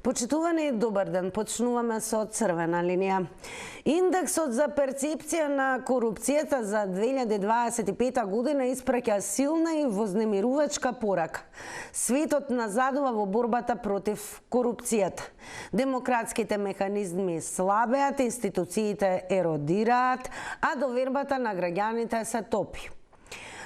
Почитувани, добар ден. Почнуваме со црвена линија. Индексот за перцепција на корупцијата за 2025 година испраќа силна и вознемирувачка порака. Светот назадува во борбата против корупцијата. Демократските механизми слабеат, институциите еродираат, а довербата на граѓаните се топи.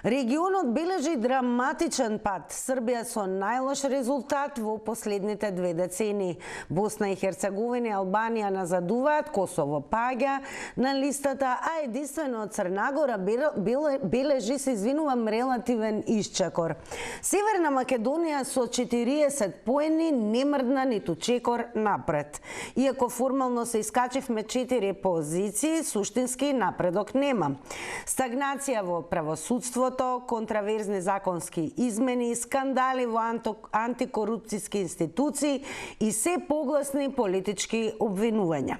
Регионот бележи драматичен пат. Србија со најлош резултат во последните 2 децении. Босна и Херцеговина и Албанија назадуваат, Косово паѓа на листата, а единствено Црна Гора бележи, се извинувам, релативен исчекор. Северна Македонија со 40 поени не мрдна ниту чекор напред. Иако формално се искачивме 4 позиции, суштински напредок нема. Стагнација во правосудството, контраверзни законски измени, скандали во антикорупцијски институции и се погласни политички обвинувања.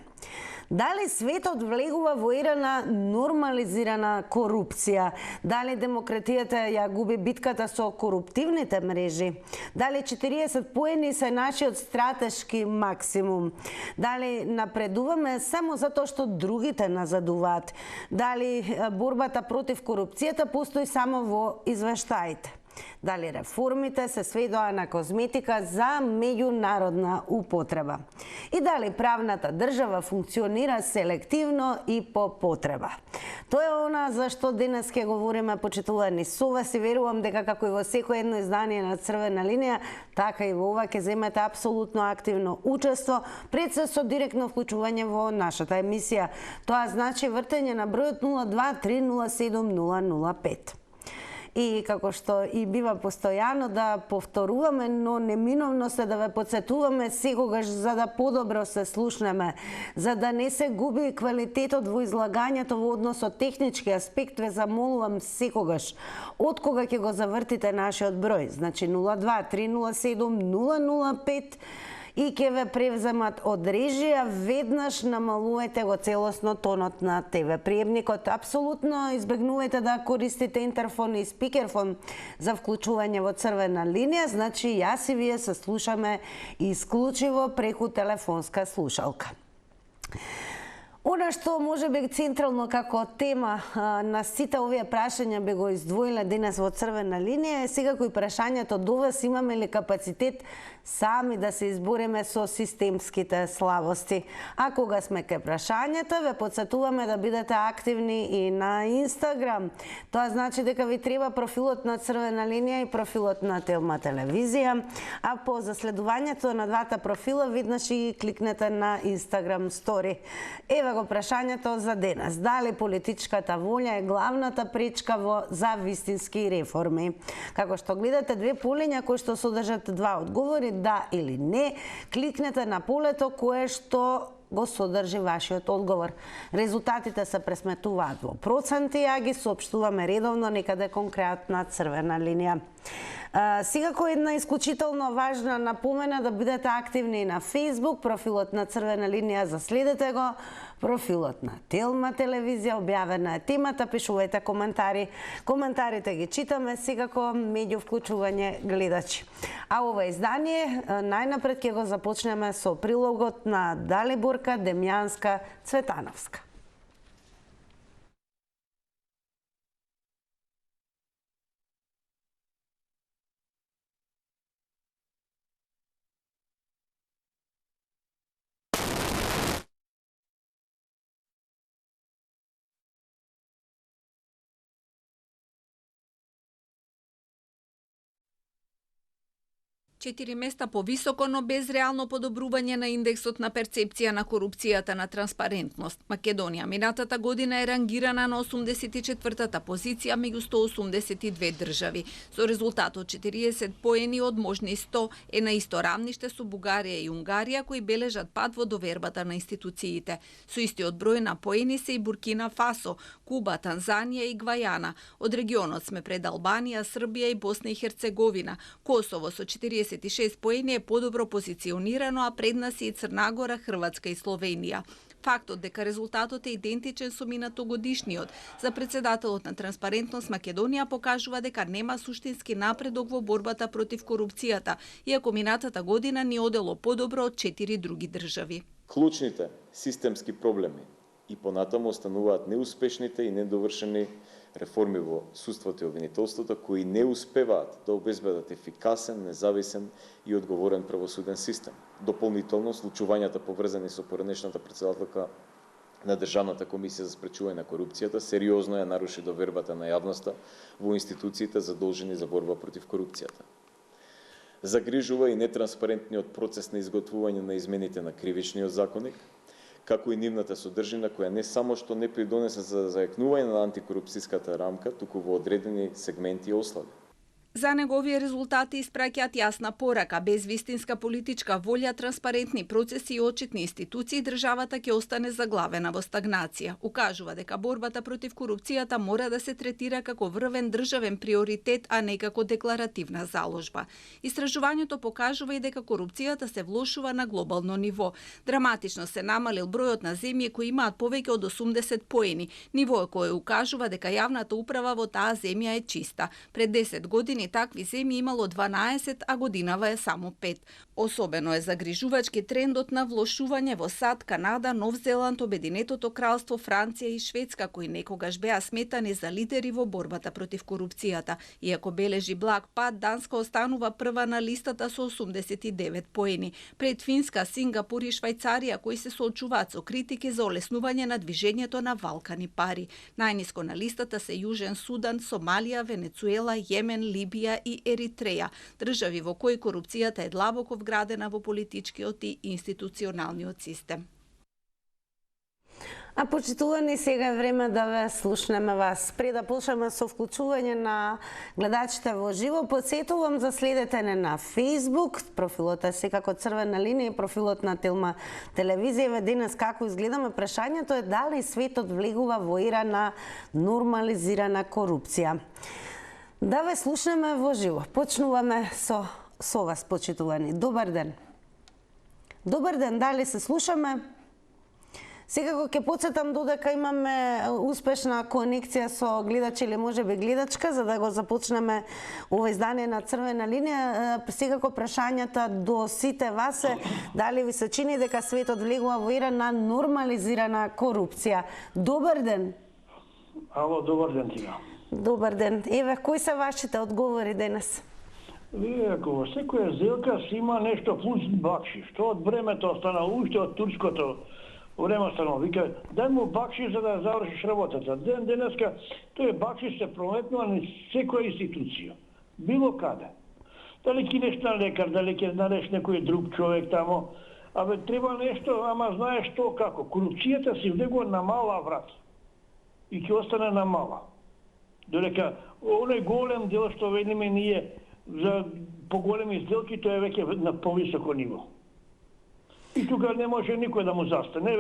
Дали светот влегува во ера на нормализирана корупција? Дали демократијата ја губи битката со коруптивните мрежи? Дали 40 поени се нашиот стратешки максимум? Дали напредуваме само затоа што другите назадуваат? Дали борбата против корупцијата постои само во извештаите? Дали реформите се сведоа на козметика за меѓународна употреба? И дали правната држава функционира селективно и по потреба? Тоа е она за што денес ќе говориме, почитувани. Со вас и верувам дека како и во секој едно издание на Црвена линија, така и во ова ќе земете апсолутно активно учество, пред се со директно вклучување во нашата емисија. Тоа значи вртење на бројот 02-307-005. И како што и бива постојано да повторуваме, но неминовно се да ве подсетуваме секогаш за да подобро се слушнеме, за да не се губи квалитетот во излагањето во однос од технички аспект, ве замолувам секогаш од кога ќе го завртите нашиот број, значи 02-307-005, и ќе ве превземат од режија, веднаш намалувајте го целосно тонот на ТВ приемникот. Апсолутно избегнувајте да користите интерфон и спикерфон за вклучување во Црвена линија, значи јас и вие се слушаме исклучиво преку телефонска слушалка. Она што може би централно како тема на сите овие прашања би го издвоиле денес во Црвена линија е секако и прашањето до вас: имаме ли капацитет сами да се избориме со системските слабости? А кога сме кај прашањата, ве подсетуваме да бидете активни и на Инстаграм. Тоа значи дека ви треба профилот на Црвена линија и профилот на Телма телевизија, а по заследувањето на двата профила веднаш и кликнете на Инстаграм стори. Еве го прашањето за денес. Дали политичката волја е главната пречка за вистински реформи? Како што гледате, 2 полиња кои што содржат 2 одговори, да или не, кликнете на полето кое што го содржи вашиот одговор. Резултатите се пресметуваат во проценти, а ги соопштуваме редовно некаде конкретна Црвена линија. Секако една исклучително важна напомена да бидете активни на Facebook, профилот на Црвена линија, заследете го, профилот на Телма телевизија, објавена е темата, пишувајте коментари. Коментарите ги читаме секако меѓу вклучување гледачи. А ова издание најнапред ќе го започнеме со прилогот на Далиборка Демјанска Цветановска. Четири места повисоко, но без реално подобрување на индексот на перцепција на корупцијата на транспарентност. Македонија минатата година е рангирана на 84-та позиција меѓу 182 држави. Со резултат од 40 поени од можни 100 е на исто рамниште со Бугарија и Унгарија, кои бележат пад во довербата на институциите. Со истиот број на поени се и Буркина Фасо, Куба, Танзанија и Гвајана. Од регионот сме пред Албанија, Србија и Босна и Херцеговина. Косово со 46 поени е подобро позиционирано, а пред нас и Црна Гора, Хрватска и Словенија. Фактот дека резултатот е идентичен со минатогодишниот за председателот на Транспарентност Македонија покажува дека нема суштински напредок во борбата против корупцијата, иако минатата година ни одело подобро од 4 други држави. Клучните системски проблеми и понатаму остануваат неуспешните и недовршени реформи во судството и обвинителството кои не успеваат да обезбедат ефикасен, независен и одговорен правосуден систем. Дополнително, случувањата поврзани со поранешната председателка на Државната комисија за спречување на корупцијата сериозно ја наруши довербата на јавноста во институциите задолжени за борба против корупцијата. Загрижува и нетранспарентниот процес на изготвување на измените на кривичниот законник, како и нивната содржина која не само што не придонесе за зајакнување на антикорупцијската рамка, туку во одредени сегменти ослаби. За неговие резултати испраќаат јасна порака, без вистинска политичка волја, транспарентни процеси и отчетни институции, државата ќе остане заглавена во стагнација. Укажува дека борбата против корупцијата мора да се третира како врвен државен приоритет, а не како декларативна заложба. Истражувањето покажува и дека корупцијата се влошува на глобално ниво. Драматично се намалил бројот на земји кои имаат повеќе од 80 поени, ниво кое укажува дека јавната управа во таа земја е чиста. Пред 10 години такви земји имало 12, а годинава е само 5. Особено е загрижувачки трендот на влошување во САД, Канада, Нов Зеланд, Обединетото кралство, Франција и Шведска, кои некогаш беа сметани за лидери во борбата против корупцијата. Иако бележи благ пад, Данска останува прва на листата со 89 поени. Пред Финска, Сингапур и Швајцарија, кои се соочуваат со критики за олеснување на движењето на валкани пари. Најниско на листата се Јужен Судан, Сомалија, Венецуела, Јемен, Либија и Еритреја, држави во кои корупцијата е длабоко вградена во политичкиот и институционалниот систем. А почитувани, сега е време да ве слушнеме вас. Пред да почнеме со вклучување на гледачите во живо, подсетувам за следете не на Facebook, профилот е секако Црвена линија и профилот на Телма телевизија. Денес како изгледаме, прашањето е дали светот влегува во ера на нормализирана корупција. Да ве слушнеме во живо. Почнуваме со вас, почитувани. Добар ден. Добар ден, дали се слушаме? Секако ќе подсетам додека имаме успешна конекција со гледач или можеби гледачка, за да го започнеме ова издание на Црвена линија. Секако прашањата до сите вас е дали ви се чини дека светот влегува во ера на нормализирана корупција. Добар ден. Ало, добар ден тига. Добар ден. Еве, кои се вашите одговори денес? Ако во секоја сделка си има нешто плюс бакши, што од времето останало, уште од турското време останало. Вика, дај му бакши за да завршиш работата. Денеска тој бакши се прометнува на секоја институција. Било каде. Дали кинеш на лекар, дали ќе нареш некој друг човек тамо. Абе, треба нешто, ама знаеш што како. Корупцијата си влегува на мала врат. И ќе остане на мала. Додека оној голем дел што велиме ние за поголеми сделки, тоа е веќе на повисоко ниво. И тука не може никој да му застане.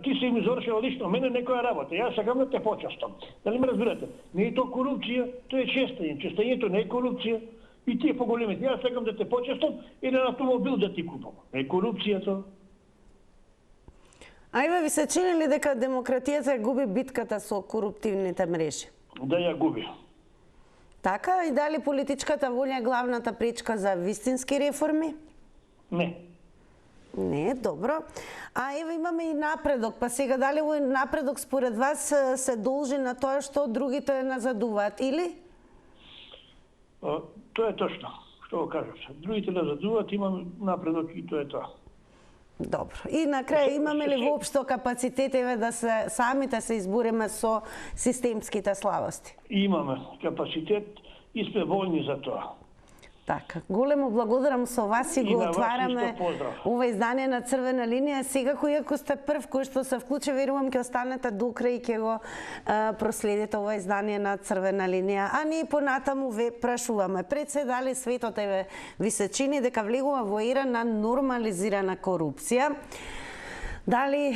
Ти си ми завршила лично мене некоја работа. Јас сакам да те почастам. Дали ме разбирате? Не е тоа корупција, тоа е честење. Честењето не е корупција. И тие поголемите. Јас сакам да те почастам и на автомобил да ти купам. Не е корупција тоа. Ајде, ви се чини ли дека демократијата губи битката со коруптивните мрежи? Да ја губи. Така, и дали политичката волја е главната пречка за вистински реформи? Не. Не, добро. А еве имаме и напредок, па сега дали овој напредок според вас се должи на тоа што другите назадуваат, или? Тоа е точно, што го кажеш. Другите назадуваат, имам напредок и тоа е тоа. Добро. И на крај имаме ли воопшто капацитет да самите се избориме со системските слабости? Имаме капацитет и сме воljни за тоа. Така, големо благодарам со вас и го отвараме ова издание на Црвена линија. Секако, иако сте прв кој што се вклучи, верувам ќе останете до крај и ќе го проследите ова издание на Црвена линија. А ние понатаму ве прашуваме, пред се дали светот ви се чини дека влегува во ера на нормализирана корупција? Дали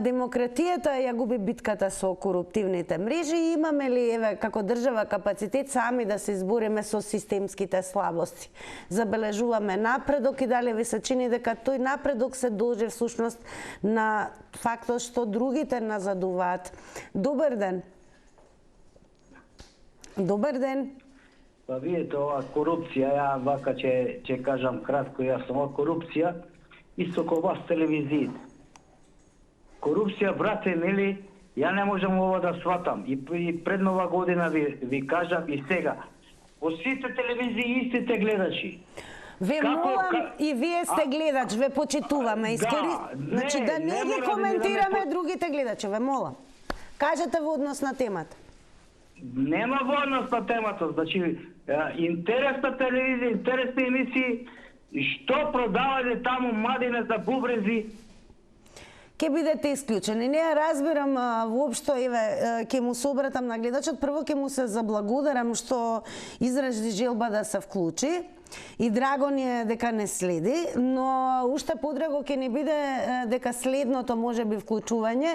демократијата ја губи битката со коруптивните мрежи и имаме ли како држава капацитет сами да се избориме со системските слабости? Забележуваме напредок и дали ви се чини дека тој напредок се должи всушност на фактот што другите назадуваат? Добар ден. Добар ден. Па видите, ова корупција, ја вака ќе кажам кратко и јасно, корупција исто ко вас телевизиите. Корупција, брате, нели, ја не можам ова да сватам. И пред нова година ви кажам и сега. Во сите телевизии истите гледачи. Ве молам и вие сте гледач, ве почитуваме. Значи да не ги коментираме другите гледачи, ве молам. Кажете во однос на темата. Нема во однос на темата, значи интересна телевизија, интересни емисии, што продавале таму младине за бубрези, ќе бидете исклучени. Не ја разбирам воопшто, ќе му се обратам на гледачот. Прво ќе му се заблагодарам што изрази желба да се вклучи. И драго ни е дека не следи, но уште подраго ќе ни биде дека следното можеби вклучување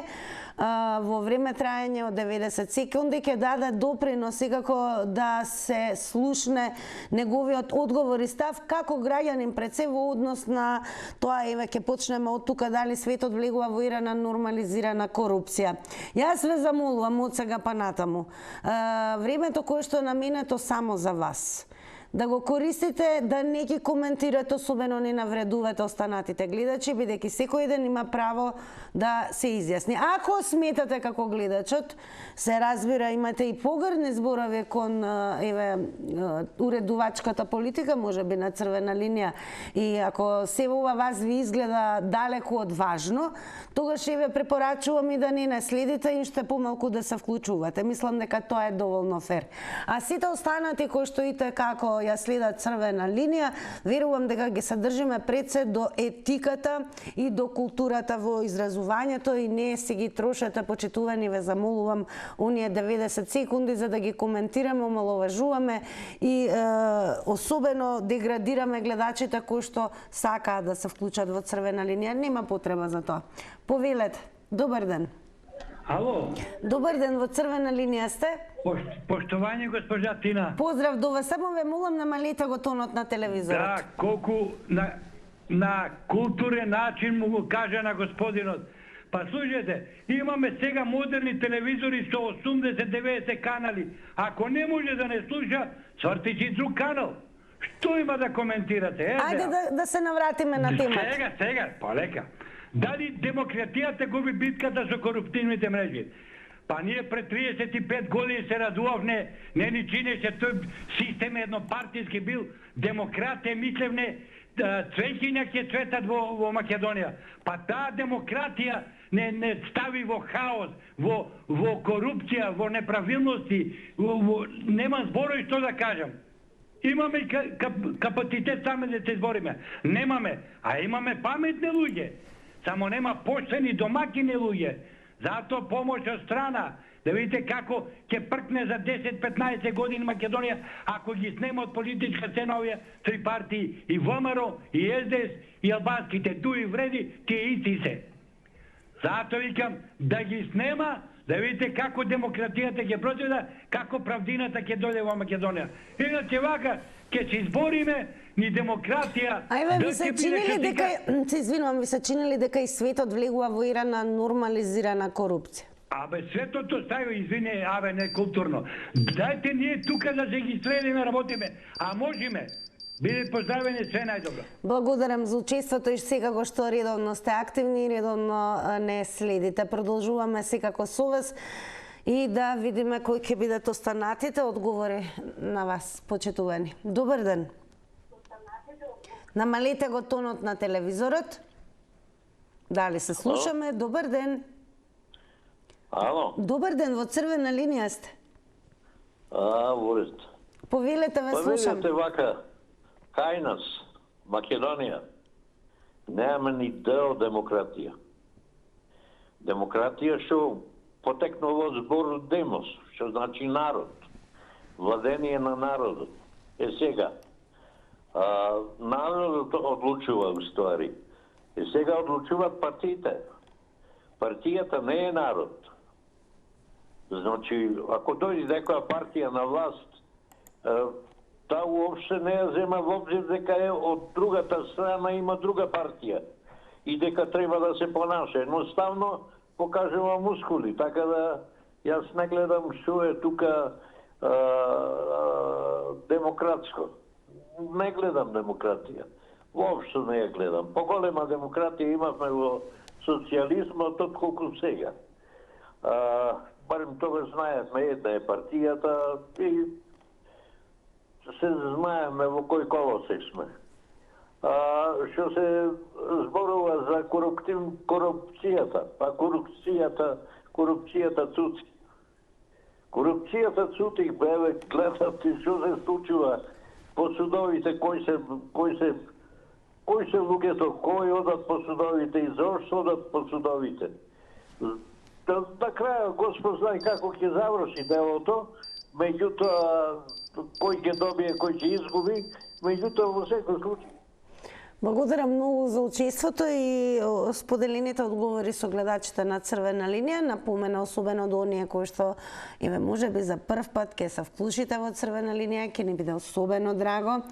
во време трајање од 90 секунди ќе даде допринос секако да се слушне неговиот одговор и став како граѓанин пред се во однос на тоа, ќе почнеме од тука дали светот влегува во ера на нормализирана корупција. Јас ве замолувам од сега па натаму. Времето кое што е наменето само за вас, да го користите, да не ги коментирате, особено не навредувате останатите гледачи, бидејќи секој ден има право да се изјасни. Ако сметате како гледачот, се разбира, имате и погрни зборови кон уредувачката политика, можеби на црвена линија, и ако се ова вас ви изгледа далеку од важно, тогаш ве препорачувам и да не следите и уште помалку да се вклучувате. Мислам дека тоа е доволно фер. А сите останати кои што ите како ја следат црвена линија, верувам дека ги содржиме пред се до етиката и до културата во изразувањето и не си ги трошете, почитувани, ве замолувам, оние 90 секунди за да ги коментираме, омаловажуваме и особено деградираме гледачите кои што сакаат да се вклучат во црвена линија. Нема потреба за тоа. Повелете. Добар ден. Ало. Добар ден, во црвена линија сте? Поштовање, госпожа Тина. Поздрав до вас, само ве молам намалете го тонот на телевизорот. Да, колку на културен начин му го кажа на господинот. Па слушайте, имаме сега модерни телевизори со 80-90 канали. Ако не може да не слуша, свртичи друг канал. Што има да коментирате? Ајде да се навратиме на темата. Сега, полека. Дали демократијата губи битката со коруптивните мрежи? Па ние пред 35 години се радувавме, не ни чинеше тој систем еднопартиски бил, демократија мислевне, цвеќиња ќе цветат во Македонија. Па таа демократија не стави во хаос, во корупција, во неправилности, нема зборови што да кажам. Имаме капацитет сами да се избориме. Немаме, а имаме паметни луѓе. Само нема поштени домакини луѓе. Затоа помош од страна, да видите како ќе пркне за 10-15 години Македонија, ако ги снема од политичка сцена овие три партии, и ВМРО, и СДС, и албанските, туи вреди, тие исти се. Затоа викам, да ги снема, да видите како демократијата ќе процеда, како правдината ќе дојде во Македонија. Иначе вака, ќе се избориме ни демократија. Ајве, ви се чинили дека, се извинувам, ви се чинили дека и светот влегува во ера на нормализирана корупција? Абе, светото стави, извини, не културно. Дајте ние тука да се ги средиме, работиме, а можеме. Биде поздравени, све најдобро. Благодарам за учеството и секако што редовно сте активни и редовно не следите. Продолжуваме секако со вас и да видиме кои ќе бидат останатите одговори на вас, почитувани. Добар ден. Намалете го тонот на телевизорот. Дали се слушаме? Добар ден. Ало. Добар ден, во црвена линија сте. Ворест. Повелете, ве слушам. Повелете вака, кај нас, Македонија, немаме ни дел демократија. Демократија што потекнува од збор демос, што значи народ. Владение на народот. Сега, народот одлучува уствари. Сега одлучуваат партиите. Партијата не е народ. Значи, ако дојде некоја партија на власт, таа уопште не ја зема во обзир дека е од другата страна има друга партија и дека треба да се понаша. Едноставно покажува мускули, така да јас не гледам што е тука демократско. Не гледам демократија. Воопшто не ја гледам. Поголема демократија имавме во социјализмот отколку сега. Барем тоа знаевме, една е партијата и се знаеме во кој колосек сме. Што се зборува за корупцијата, па корупцијата цуци. Корупцијата цуци, беве, гледате што се случува по судовите, кои се луѓето, кои одат по судовите и зошто одат по судовите. На краја, Господ знае како ќе заврши делото, меѓутоа кој ќе добие, кој ќе изгуби, меѓутоа во секој случај. Благодарам многу за учеството и споделените одговори со гледачите на Црвена линија. Напомена особено до оние кои што можеби за прв пат ќе се вклучите во Црвена линија, ќе ни биде особено драго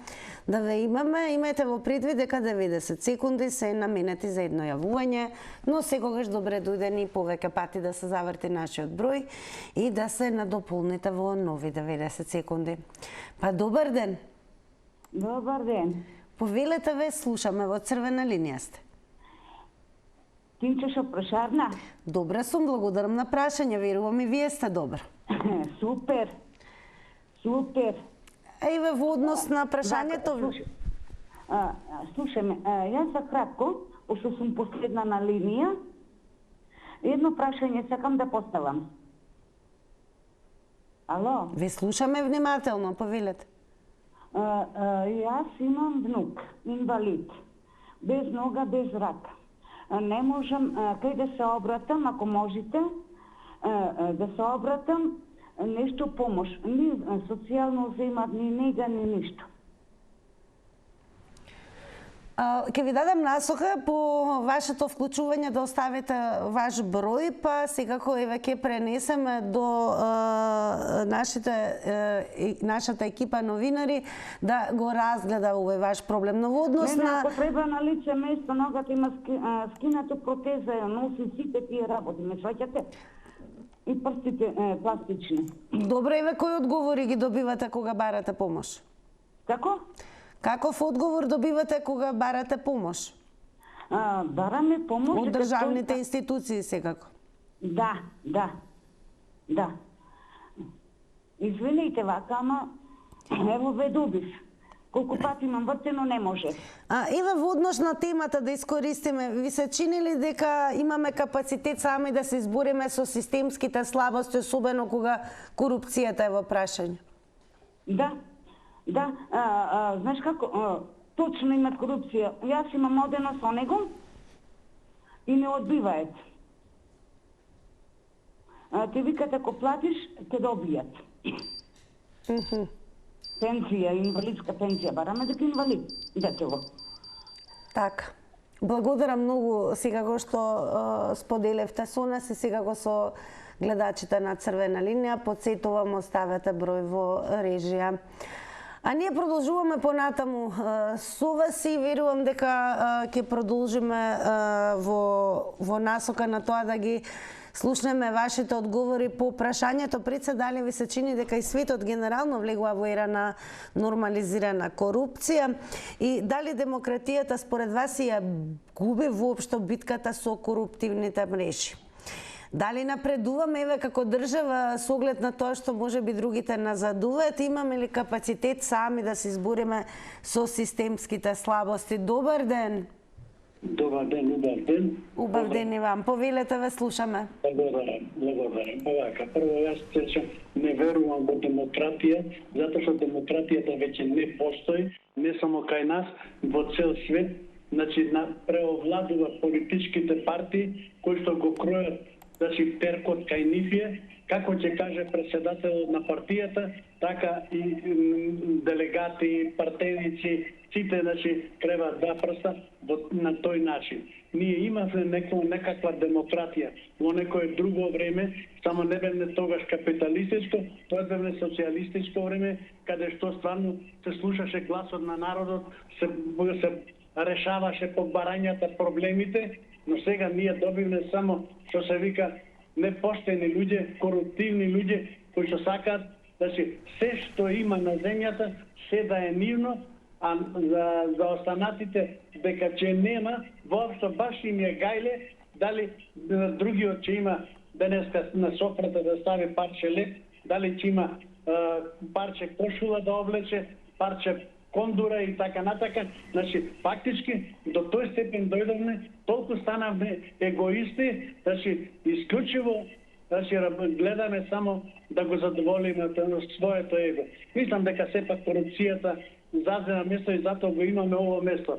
да ве имаме. Имајте во предвид дека 90 секунди се наменети за едно јавување, но секогаш добре дојдени повеќе пати да се заврти нашиот број и да се надополните во нови 90 секунди. Па добар ден. Добар ден. Повелете ве, слушаме, во Црвена линија сте. Тимче шо прашарна? Добра сум, благодарам на прашање, верувам и вие сте добар. Супер. Супер. Еве во однос на прашањето... Слушаме, јас за кратко, пошто сум последна на линија, едно прашање сакам да поставам. Ало? Ве слушаме внимателно, повелете. Јас имам внук, инвалид, без нога, без рака. Не можам кај да се обратам, ако можете, да се обратам, нешто помош. Ни социјално земат, ни нега, ни ништо. Ке ви дадам насока по вашето вклучување да оставите ваш број, па секако еве ќе пренесеме до нашата екипа новинари да го разгледа овој ваш проблем. Но во однос на... Ако треба на лице место, ногата има скинато протеза, ја носи сите тие работи, ме сваќате? И прстите пластични. Добро, еве кои одговори ги добивате кога барате помош? Како? Каков одговор добивате кога барате помош? Бараме помош... Од државните институции секако? Да. Извинете вака, ама ево ве добив. Колку пати имам вртено, не може. Еве во однос на темата да искористиме, ви се чини ли дека имаме капацитет сами да се избориме со системските слабости, особено кога корупцијата е во прашање? Да, знаеш како, точно имат корупција. Јас имам одено со него и не одбиваат. Те викат ако платиш, те добијат. Пензија, инвалидска пензија, бараме дека инвалид, детево. Така. Благодарам многу секако што споделевте со нас и секако со гледачите на Црвена линија. Потсетувам, оставете број во режија. А ние продолжуваме понатаму со вас и верувам дека ќе продолжиме во насока на тоа да ги слушнеме вашите одговори по прашањето. Пред се дали ви се чини дека и светот генерално влегува во ера на нормализирана корупција и дали демократијата според вас ја губи воопшто битката со коруптивните мрежи? Дали напредуваме еве како држава со оглед на тоа што можеби другите назадуваат, имаме ли капацитет сами да се избориме со системските слабости? Добар ден. Добар ден, убав ден. Убав ден и вам. Повелете, ве слушаме. Благодарам. Овака, прво јас не верувам во демократија, затоа што демократијата веќе не постои, не само кај нас, во цел свет. Значи, преовладува политичките партии кои што го кројат да си перкот кај нив е, како ќе каже председателот на партијата, така и делегати, партеници, сите, значи, треба да прста на тој начин. Ние имавме некаква демократија во некое друго време, само не бевме тогаш капиталистичко, тоа бевме социјалистичко време, каде што стварно се слушаше гласот на народот, се решаваше побарањата, проблемите, но сега ние добивме само, што се вика, непоштени луѓе, коруптивни луѓе, кои што сакаат, значи, се што има на земјата, се да е нивно, а за останатите, дека че нема, воопшто баш им е гајле, дали другиот ќе има денеска на софрата да стави парче леп, дали ќе има парче кошула да облече, парче кондура и така натака. Значи, фактички, до тој степен дојдовме, толку станавме егоисти, значи, исклучиво, значи, гледаме само да го задоволиме своето его. Мислам дека сепак корупцијата зазема место и затоа го имаме ово место.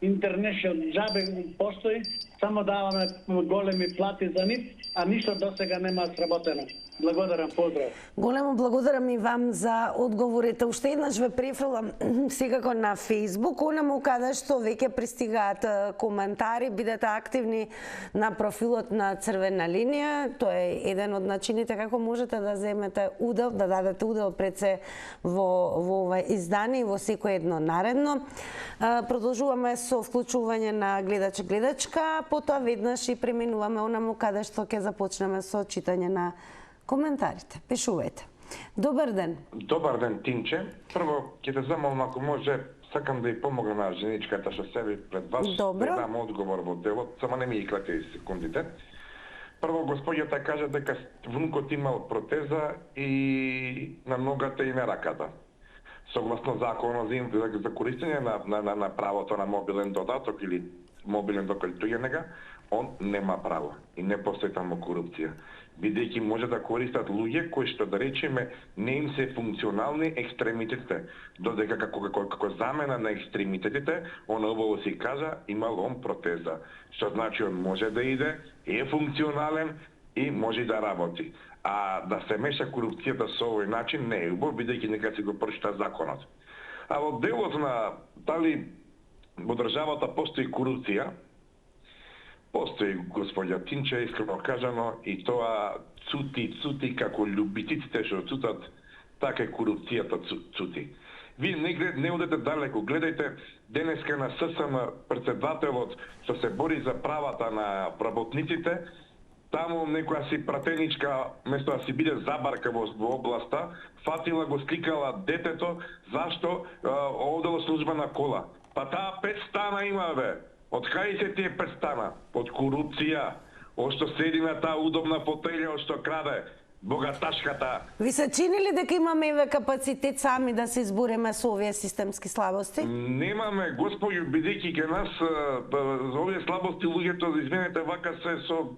Интернешнл џабе постои, само даваме големи плати за нив, а ништо досега нема сработено. Благодарам, поздрав. Големо благодарам и вам за одговорите. Уште еднаш ве префрлам секако на Facebook, онаму каде што веќе пристигаат коментари, бидете активни на профилот на Црвена линија. Тоа е еден од начините како можете да земете удел, да дадете удел пред се во ова издание и во секој едно наредно. Продолжуваме со вклучување на гледачка, потоа веднаш и преминуваме онаму каде што ќе започнеме со читање на коментарите. Пишувајте. Добар ден. Добар ден, Тинче. Прво, ќе те замолам, ако може, сакам да ја помогна на женичката што седи пред вас. Добро. Да дам одговор во делот, само не ми иклате секундите. Прво, господјата кажа дека внукот имал протеза и на ногата и на раката. Согласно законот за користење на правото на мобилен додаток или мобилен доколку тој нега, он нема право и не постои таму корупција. Бидејќи може да користат луѓе кои што, да речеме, не им се функционални екстремитетите, додека како замена на екстремитетите, он обово си кажа, имал он протеза, што значи он може да иде, е функционален и може да работи. А да се меша корупцијата со овој начин не е убаво, бидејќи нека си го прочита законот. А во делот на дали во државата постои корупција, постои, господја Тинче, искрено кажано, и тоа цути како љубитиците што цутат, така и корупцијата цути. Вие не одете далеко, гледајте денеска на ССМ председателот што се бори за правата на работниците, таму некоја си пратеничка, место да си биде забарка во областа, фатила го сликала детето, зашто одела службена кола. Па таа 5 стана има, бе. Од кај се тие 5 стана? Од корупција. Што седи на таа удобна фотелја, што краде богаташката. Ви се чини ли дека имаме еве капацитет сами да се избориме со овие системски слабости? Немаме, господи, бидејќи ке нас за овие слабости луѓето, извинете, вака се со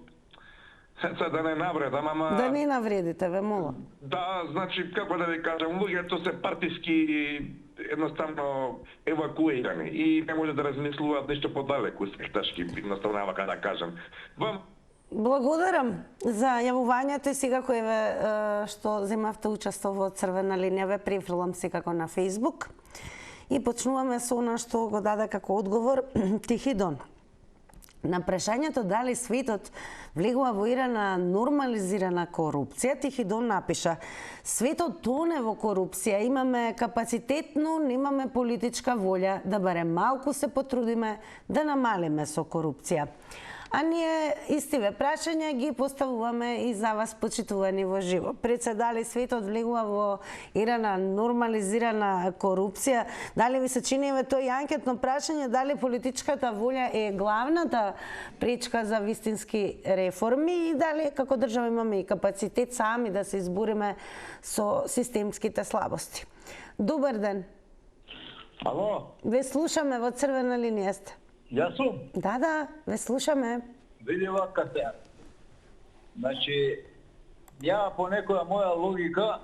да не навредам, ама... Да не навредите, ве молам. Да, значи, како да ви кажам, луѓето се партиски едноставно евакуирани и не може да размислуваат нешто подалеку, спекташки, едноставно вака да кажам. Благодарам за јавувањето и секако еве што земавте учество во Црвена линија, ве префрлам секако на Facebook. И почнуваме со она што го даде како одговор Тихидон. На прашањето дали светот влегува во ера на нормализирана корупција, Тихидон напиша: светот тоне во корупција, имаме капацитет, но немаме политичка волја да барем малку се потрудиме да намалиме со корупција. А ние истиве прашања ги поставуваме и за вас, почитувани во живо. Пред се дали светот влегува во ера на нормализирана корупција, дали ви се чини еве тој анкетно прашање, дали политичката волја е главната пречка за вистински реформи и дали како држава имаме и капацитет сами да се избориме со системските слабости. Добар ден. Ало? Ве слушаме, во Црвена линија сте. Јас сум? Да, ве слушаме. Види вака се. Значи, ја по некоја моја логика,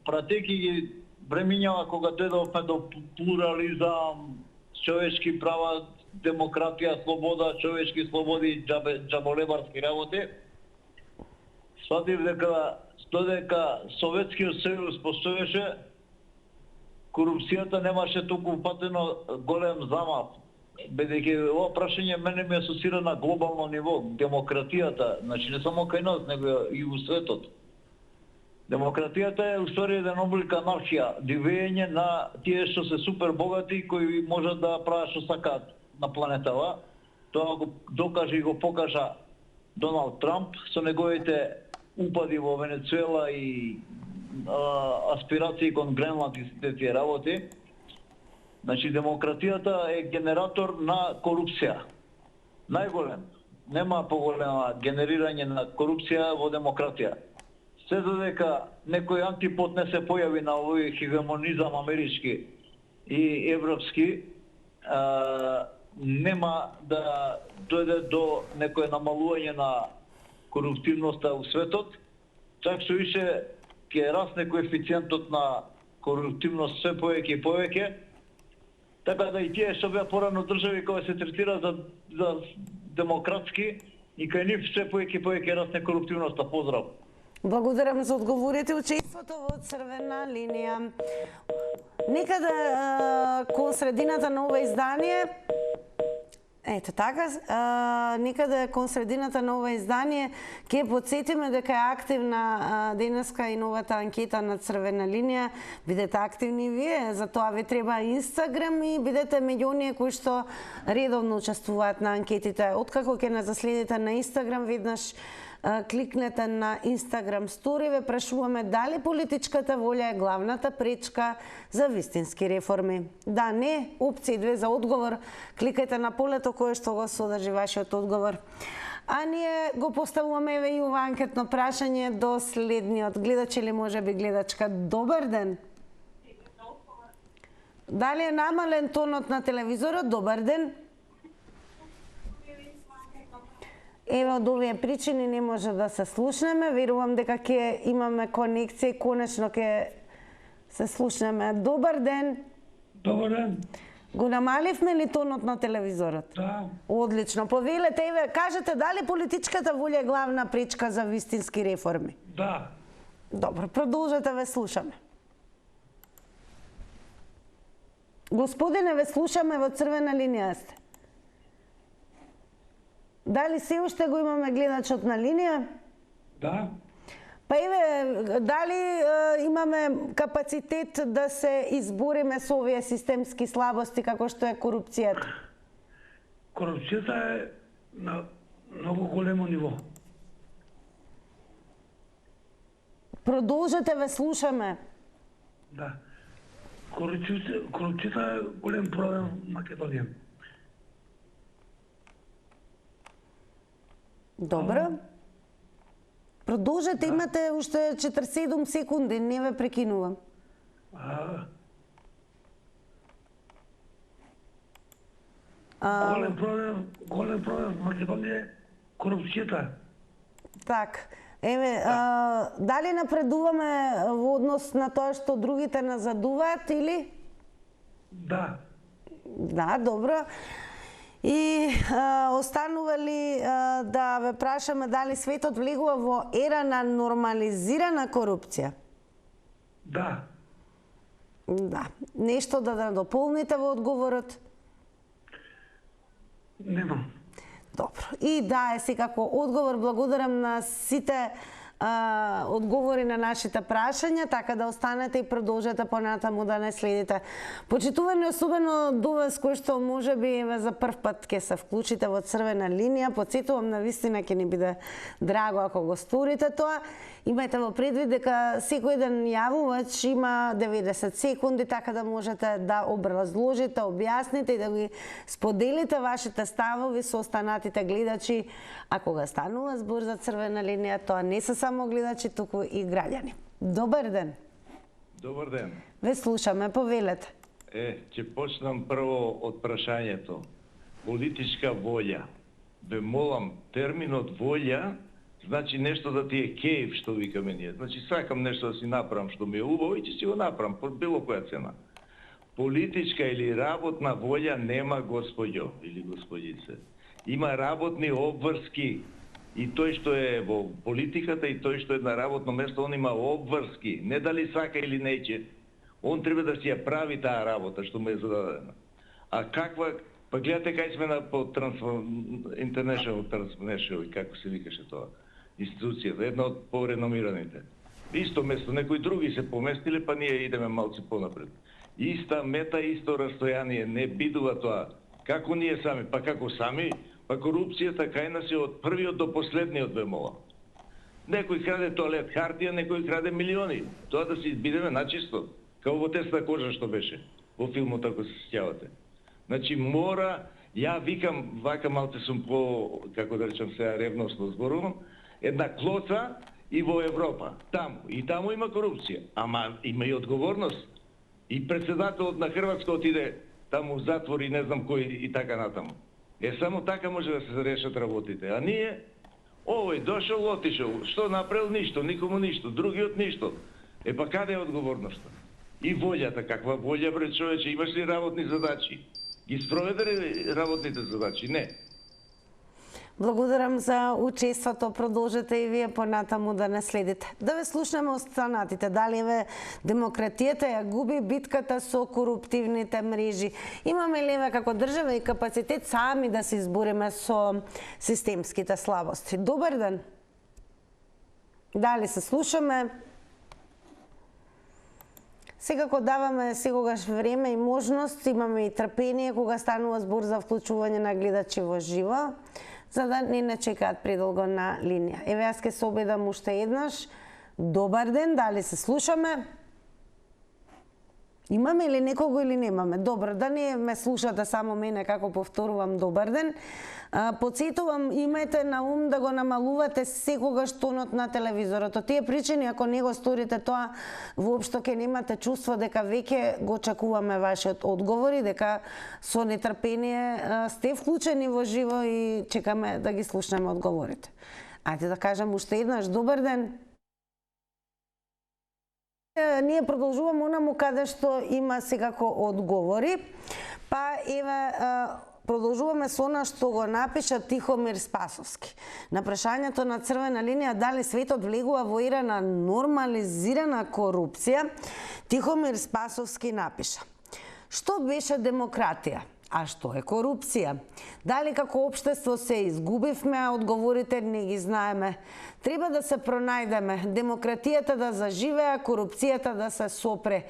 пратеки ги времињава кога дојдовме до плурализам, човечки права, демократија, слобода, човечки слободи, џаболебарски работи, сватив дека додека Советскиот сојуз постоеше, корупцијата немаше толку патено голем замав. Бидејќи ова прашање мене ми асоцира на глобално ниво, демократијата, значи не само кај нас, него и у светот. Демократијата е устори еден облик анархија, дивење на тие што се супер богати кои можат да прават што сакаат на планетава. Тоа го докаже и го покажа Доналд Трамп со неговите упади во Венецуела и аспирации кон Гренланд и сите тие работи. Значи, демократијата е генератор на корупција. Најголем. Нема поголема генерирање на корупција во демократија. Се додека некој антипод не се појави на овој хегемонизам амерички и европски, нема да дојде до некој намалување на коруптивноста у светот, чак што ише ќе расне коефициентот на коруптивност се повеќе и повеќе, така да и тие што беа порано држави кои се третира за демократски и кај нив се повеќе и повеќе расне коруптивноста. Поздрав! Благодарам за одговорите. Учеството во црвена линија. Некаде кон средината на ова издание, ето така, некаде кон средината на ова издание ќе потсетиме дека е активна денеска и новата анкета на црвена линија. Бидете активни вие, за тоа ви треба Инстаграм и бидете меѓу оние кои што редовно учествуваат на анкетите. Откако ќе не заследите на Инстаграм, веднаш кликнете на Инстаграм стори, ве прашуваме дали политичката волја е главната пречка за вистински реформи. Да, не, опција 2 за одговор, кликајте на полето кое што го содржи вашиот одговор. А ние го поставуваме еве и ова анкетно прашање до следниот гледач или можеби гледачка. Добар ден. Дали е намален тонот на телевизорот? Добар ден. Еве од овие причини не може да се слушнеме. Верувам дека ќе имаме конекција и конечно ќе се слушнеме. Добар ден. Добар ден. Го намаливме ли тонот на телевизорот? Да. Одлично. Повелете, еве, кажете дали политичката волја е главна пречка за вистински реформи? Да. Добро, продолжете, ве слушаме. Господине, ве слушаме, во црвена линија сте. Дали се уште го имаме гледачот на линија? Да. Па еве, дали имаме капацитет да се избориме со овие системски слабости како што е корупцијата? Корупцијата е на многу големо ниво. Продолжете, ве слушаме. Да. Корупцијата е голем проблем в Македонија. Добро. Продолжете, имате уште 47 секунди, не ве прекинувам. Голем проблем в Македонија е корупцијата. Так, еве, дали напредуваме во однос на тоа што другите назадуваат или? Да. Да, добро. И останува ли да ве прашаме дали светот влегува во ера на нормализирана корупција? Да. Да. Нешто да дополните во одговорот? Немам. Добро. И да, е секако одговор. Благодарам на сите одговори на нашите прашања, така да останете и продолжете понатаму да не следите. Почитувани, особено до вас кои што можеби за прв пат ќе се вклучите во црвена линија, потсетувам на вистина ќе ни биде драго ако го сторите тоа. Имајте во предвид дека секој еден јавувач има 90 секунди, така да можете да образложите, објасните и да ги споделите вашите ставови со останатите гледачи. А кога станува збор за црвена линија, тоа не се само гледачи, туку и граѓани. Добар ден. Добар ден. Ве слушаме, повелете. Ќе почнам прво од прашањето. Политичка волја. Ве молам, терминот волја значи нешто да ти е кејф, што викаме ние. Значи сакам нешто да си направам што ми е убаво и ќе си го направам по било која цена. Политичка или работна волја нема, господјо или господице. Има работни обврски И тој што е во политиката и тој што е на работно место, он има обврски, не дали сака или неќе. Он треба да си ја прави таа работа што му е зададена. А каква, па гледате кај сме на по International Transnational, како се викаше тоа, институцијата, една од пореномираните. Исто место, некои други се поместиле, па ние идеме малце понапред. Иста мета, исто растојание, не бидува тоа. Како ние сами, па како сами, па корупцијата кај нас е од првиот до последниот ВМО. Некој краде тоалет хартија, некој краде милиони. Тоа да се избидеме начисто. Као во Тесна кожа што беше во филмот, ако се сеќавате. Значи мора, ја викам, вака малце сум по, како да речам сега, ревносно зборувам, една клоца и во Европа. Таму. И таму има корупција. Ама има и одговорност. И председателот на Хрватска отиде таму в затвор и не знам кој и така натаму. Само така може да се решат работите. А ние, овој дошол, отишол, што направил ништо, никому ништо, другиот ништо. Па каде е одговорноста? И волјата, каква волја, бре човече, имаш ли работни задачи? Ги спроведе ли работните задачи? Не. Благодарам за учеството. Продолжете и вие понатаму да не следите. Да ве слушнеме останатите. Дали ве демократијата ја губи битката со коруптивните мрежи? Имаме ли ве како држава и капацитет сами да се избориме со системските слабости? Добар ден. Дали се слушаме? Секако даваме секогаш време и можност, имаме и трпение кога станува збор за вклучување на гледачи во живо, за да не чекаат предолго на линија. Еве, јас ке се обидам уште еднаш. Добар ден, дали се слушаме? Имаме ли некого или немаме? Добро, да не ме слушате само мене како повторувам добар ден. Подсетувам, имајте на ум да го намалувате секогаш тонот на телевизорот. Од тие причини, ако не го сторите тоа, воопшто ќе немате чувство дека веќе го очекуваме вашиот одговор и дека со нетрпение сте вклучени во живо и чекаме да ги слушнеме одговорите. Ајде да кажам уште еднаш добар ден. Ние продолжуваме онаму каде што има секако одговори. Па еве продолжуваме со она што го напиша Тихомир Спасовски. На прашањето на црвена линија дали светот влегува во ера на нормализирана корупција, Тихомир Спасовски напиша: што беше демократија? А што е корупција? Дали како општество се изгубивме, а одговорите не ги знаеме? Треба да се пронајдеме, демократијата да заживее, а корупцијата да се сопре.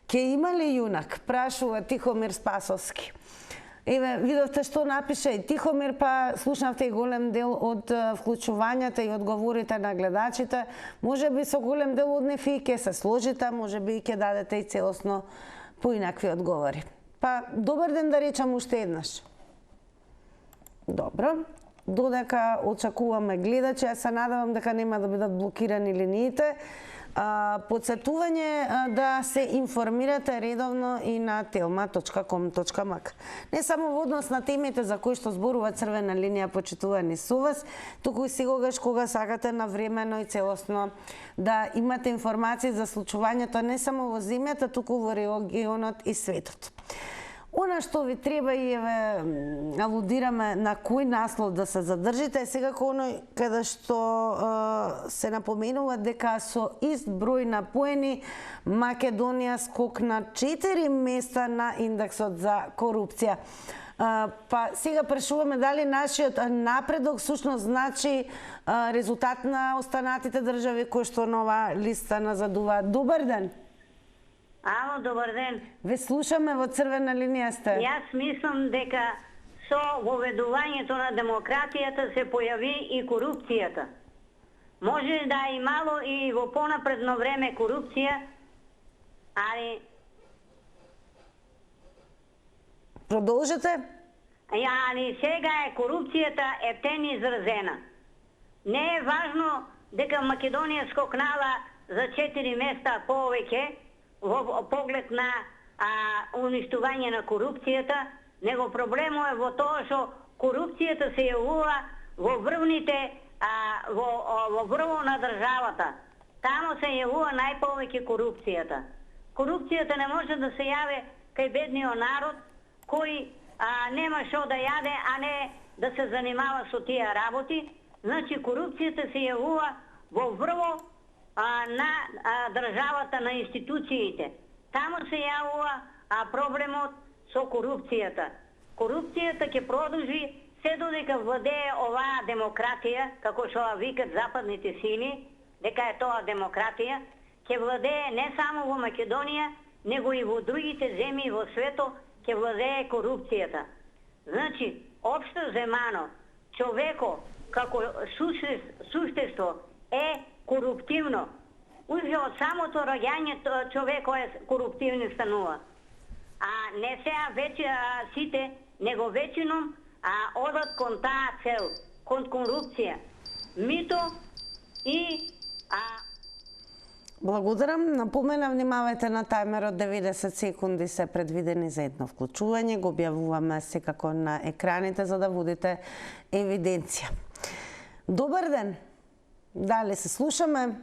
Ке има ли јунак? Прашува Тихомир Спасовски. Еве, видовте што напиша и Тихомир, па слушнавте и голем дел од вклучувањата и одговорите на гледачите. Може би со голем дел од нив и ке се сложите, може би и ке дадете и целосно поинакви одговори. Па, добар ден да речам уште еднаш. Добро. Додека очекуваме гледачи, јас се надевам дека нема да бидат блокирани линиите. Подсетување да се информирате редовно и на telma.com.mak. Не само во однос на темите за кои што зборува црвена линија почитувани со вас, туку и секогаш кога сакате навремено и целосно да имате информации за случувањето не само во земјата, туку во регионот и светот. Она што ви треба и еве алудираме на кој наслов да се задржите е секако оној каде што се напоменува дека со ист број на поени Македонија скокна 4 места на индексот за корупција. Па сега прашуваме дали нашиот напредок всушност значи резултат на останатите држави кои што на оваа листа назадуваат. Добар ден. Ало, добар ден. Ве слушаме, во црвена линија сте. Јас мислам дека со воведувањето на демократијата се појави и корупцијата. Може да е имало и во понапредно време корупција, али... Продолжете. Али сега е корупцијата ептен изразена. Не е важно дека Македонија скокнала за 4 места повеќе, во поглед на уништување на корупцијата, него проблемот е во тоа што корупцијата се јавува во врвните, во врво на државата. Тамо се јавува најповеќе корупцијата. Корупцијата не може да се јави кај бедниот народ, кој нема што да јаде, а не да се занимава со тие работи, Значи корупцијата се јавува во врво на државата, на институциите. Таму се јавува проблемот со корупцијата. Корупцијата ќе продолжи се додека владее оваа демократија, како што викат западните сили, дека е тоа демократија, ќе владее не само во Македонија, него и во другите земји во светот ќе владее корупцијата. Значи, општо земано, човеко како суштество е коруптивно. Ужо од самото раѓање човеко е коруптивно станува. А не сега веќе сите, него веќином одат кон таа цел, кон корупција, мито и Благодарам. Напоменам, внимавајте на тајмерот, 90 секунди се предвидени за едно вклучување. Го објавуваме секако на екраните за да водите евиденција. Добар ден. Дали се слушаме?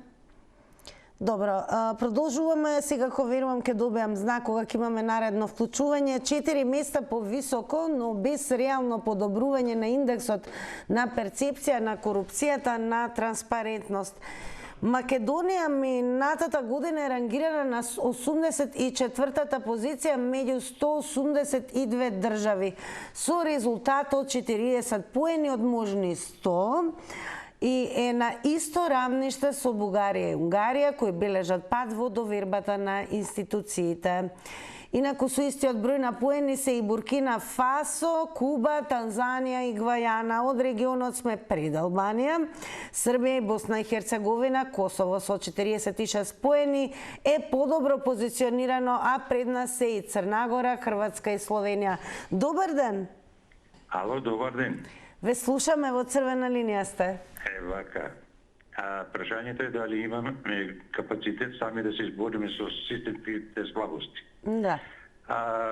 Добро, продолжуваме. Секако верувам ќе добиам знак кога ќе имаме наредно вклучување. 4 места повисоко, но без реално подобрување на индексот на перцепција на корупцијата, на транспарентност. Македонија минатата година е рангирана на 84-та позиција меѓу 182 држави, со резултат од 40 поени од можни 100 и е на исто равниште со Бугарија и Унгарија, кои бележат пад во довербата на институциите. Инаку со истиот број на поени се и Буркина Фасо, Куба, Танзанија и Гвајана. Од регионот сме пред Албанија, Србија и Босна и Херцеговина. Косово со 46 поени е подобро позиционирано, а пред нас се и Црна Гора, Хрватска и Словенија. Добар ден! Ало, добар ден! Ве слушаме, во црвена линија сте. Вака. Прашањето е дали имаме капацитет сами да се избориме со системските слабости. Да.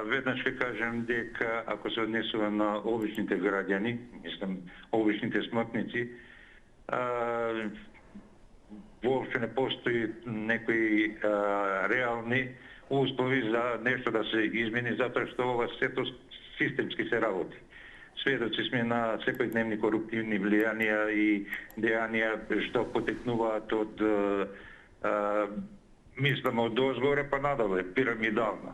Веднаш ќе кажем дека ако се однесува на обичните граѓани, мислам, обичните смртници, воопшто не постои некои реални услови за нешто да се измени, затоа што ова сето системски се работи. Сведоци сме на секојдневни коруптивни влијанија и дејанија што потекнуваат од мислам од озгоре па надоле, пирамидално.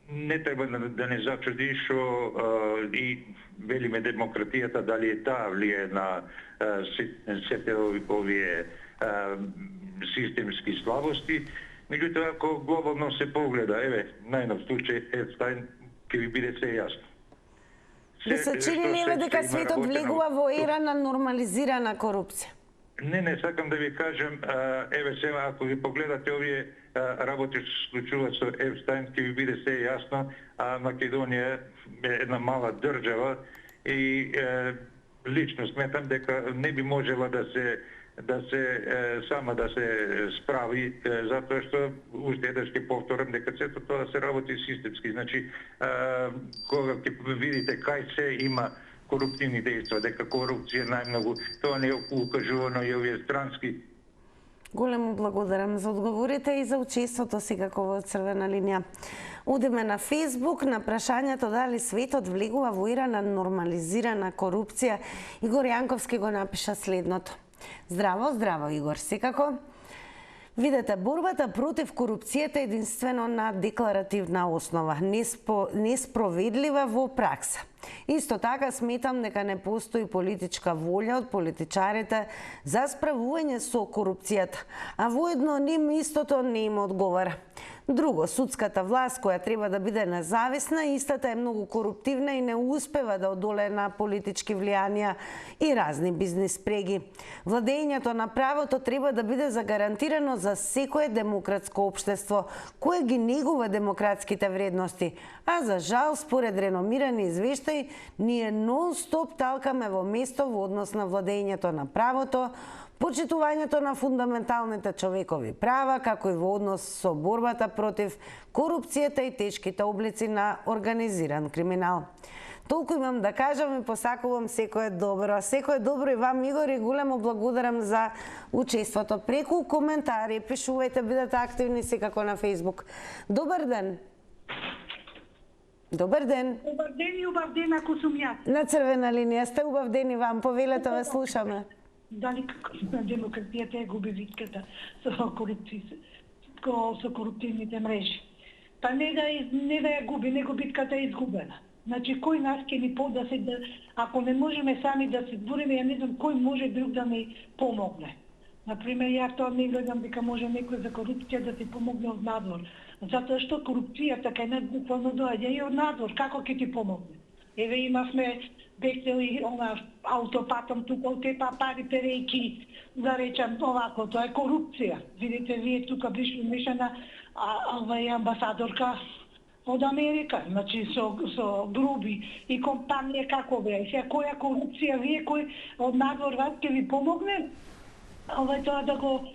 Не треба да не зачуди што и велиме демократијата дали е таа влие на сите овие системски слабости. Меѓутоа, ако глобално се погледа, најнов случај Епстајн ќе ви биде се јасно. Ви се чини ли дека светот влегува во ера на нормализирана корупција? Не, сакам да ви кажем, сега, ако ви погледате овие работи што се случуваат со Епстајн, ќе ви биде се јасно, а Македонија е една мала држава и лично сметам дека не би можела да се сама да се справи, затоа што уште еднаш ќе повторам дека сето тоа се работи системски. Значи, кога ќе видите кај се има коруптивни дејства, дека корупција најмногу, тоа не е укажувано и овие странски. Големо благодарам за одговорите и за учеството секако во црвена линија. Одиме на Фейсбук на прашањето дали светот влегува во ера на нормализирана корупција. Игор Јанковски го напиша следното. Здраво, здраво, Игор, секако. Видете, борбата против корупцијата е единствено на декларативна основа, неспроведлива во пракса. Исто така сметам дека не постои политичка волја од политичарите за справување со корупцијата, а воедно ним истото не им одговара. Друго, судската власт, која треба да биде независна, истата е многу коруптивна и не успева да одолее на политички влијанија и разни бизнис преги. Владењето на правото треба да биде загарантирано за секое демократско општество, кое ги негува демократските вредности, а за жал, според реномирани извештаи, ние нон-стоп талкаме во место во однос на владењето на правото, почитувањето на фундаменталните човекови права, како и во однос со борбата против корупцијата и тешките облици на организиран криминал. Толку имам да кажам и посакувам секое добро. Секое добро и вам, Игор, и големо благодарам за учеството. Преку коментари, пишувајте, бидете активни секако на Фейсбук. Добар ден! Добар ден. Убав ден, ако сум јас. На црвена линија сте, убав ден и вам. Повелете, ве слушаме. Дали демократијата губи битката со коруптивните мрежи? Па не да ја губи, него битката е изгубена. Значи, кој нас ќе ни ако не можеме сами да се бориме, ја не знам кој може друг да ни помогне. Например, ја тоа не гледам дека може некој за корупција да ти помогне од надвор. Затоа што корупцијата кај нас буквално доаѓа и од надвор. Како ќе ти помогне? Еве имавме бехтели аутопатом тука од тепа пари перејки, да речам овако, тоа е корупција. Видите, вие тука беше умешана амбасадорка од Америка, значи со груби и компанија како беа. Сега која корупција вие кој од надвор вас ќе ви помогне? Тоа да го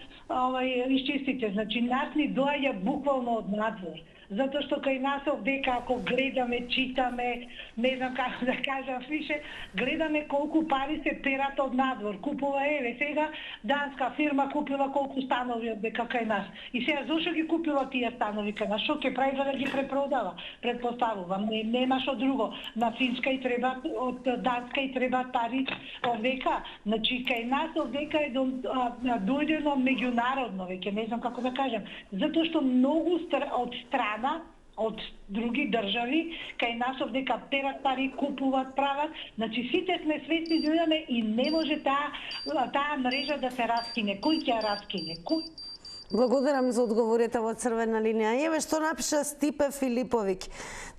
исчистите. Значи нас ни доаѓа буквално од надвор. Затоа што кај нас овдека ако гледаме, читаме, не знам како да кажам више, гледаме колку пари се перат од надвор. Купува еве сега данска фирма купила колку станови овдека кај нас. И сега зошто ги купила тие станови кај нас? Што ќе прави за да ги препродава? Предпоставувам, нема што друго. На Финска и треба, од Данска и треба пари овдека. Значи кај нас овдека е дојдено меѓународно веќе, не знам како да кажам. Затоа што многу од страна од други држави, кај нас овдека перат пари, купуват, прават. Значи сите сме свесни дојдеме и не може таа мрежа да се раскине. Кој ќе ја раскине? Благодарам за одговорите во црвена линија. Еве што напиша Стипе Филиповиќ.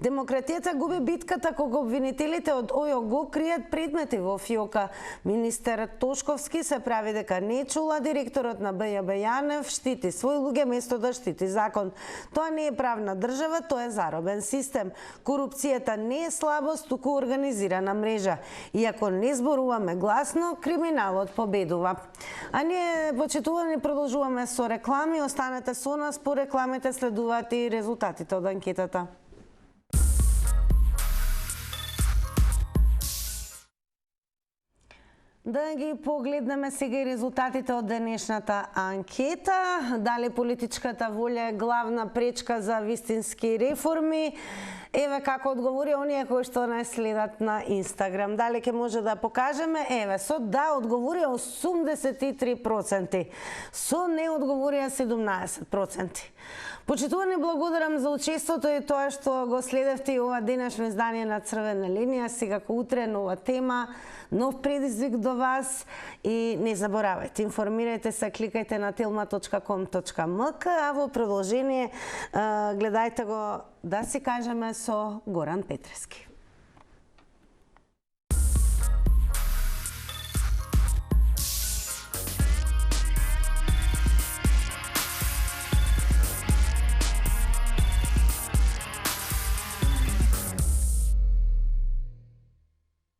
Демократијата губи битката кога обвинителите од ОЈО го кријат предмети во фиока. Министер Тошковски се прави дека не чула, директорот на БЈБ Јанев штити свој луѓе место да штити закон. Тоа не е правна држава, тоа е заробен систем. Корупцијата не е слабост, туку организирана мрежа. Иако не зборуваме гласно, криминалот победува. А ние, почитувани, продолжуваме со реклама. Останете со нас, по рекламите следуваат и резултатите од анкетата. Да ги погледнеме сега и резултатите од денешната анкета. Дали политичката волја е главна пречка за вистински реформи? Еве како одговори оние кои што не следат на Инстаграм. Дали ќе може да покажеме? Еве, со да одговори 83%, со не одговори 17%. Почитувани, благодарам за учеството и тоа што го следевте и ова денешно издание на Црвена линија. Сега утре нова тема, нов предизвик до вас и не заборавајте, информирајте се, кликајте на telma.com.mk, а во продолжение гледајте го Да си кажеме со Горан Петрески.